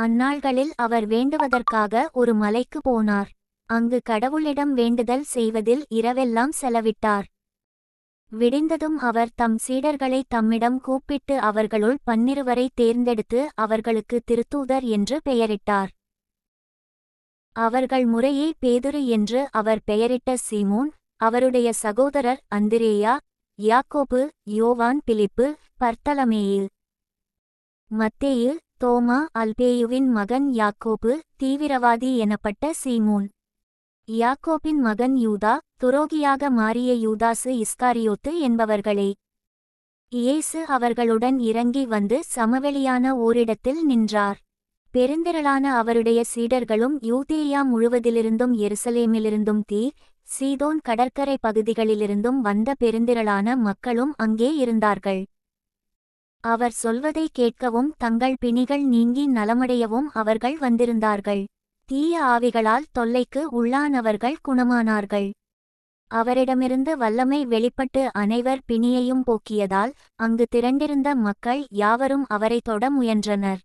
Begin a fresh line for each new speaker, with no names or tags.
அந்நாள்களில் அவர் வேண்டுவதற்காக ஒரு மலைக்கு போனார். அங்கு கடவுளிடம் வேண்டுதல் செய்வதில் இரவெல்லாம் செலவிட்டார். விடிந்ததும் அவர் தம் சீடர்களை தம்மிடம் கூப்பிட்டு அவர்களுள் 12 தேர்ந்தெடுத்து அவர்களுக்கு திருத்தூதர் என்று பெயரிட்டார். அவர்கள் முறையே பேதுரு என்று அவர் பெயரிட்ட சீமோன், அவருடைய சகோதரர் அந்திரேயா, யாக்கோபு, யோவான், பிலிப்பு, பர்த்தலமேயு, மத்தேயு, தோமா, அல்பேயுவின் மகன் யாக்கோபு, தீவிரவாதி எனப்பட்ட சீமோன், யாக்கோபின் மகன் யூதா, துரோகியாக மாறிய யூதாசு இஸ்காரியோத்து என்பவர்களே. இயேசு அவர்களுடன் இறங்கி வந்து சமவெளியான ஓரிடத்தில் நின்றார். பெருந்திரளான அவருடைய சீடர்களும் யூதேயா முழுவதிலிருந்தும் எருசலேமிலிருந்தும் தீர், சீதோன் கடற்கரை பகுதிகளிலிருந்தும் வந்த பெருந்திரளான மக்களும் அங்கே இருந்தார்கள். அவர் சொல்வதை கேட்கவும் தங்கள் பிணிகள் நீங்கி நலமடையவும் அவர்கள் வந்திருந்தார்கள். தீய ஆவிகளால் தொல்லைக்கு உள்ளானவர்கள் குணமானார்கள். அவரிடமிருந்து வல்லமை வெளிப்பட்டு அனைவர் பிணியையும் போக்கியதால் அங்கு திரண்டிருந்த மக்கள் யாவரும் அவரை தொட முயன்றனர்.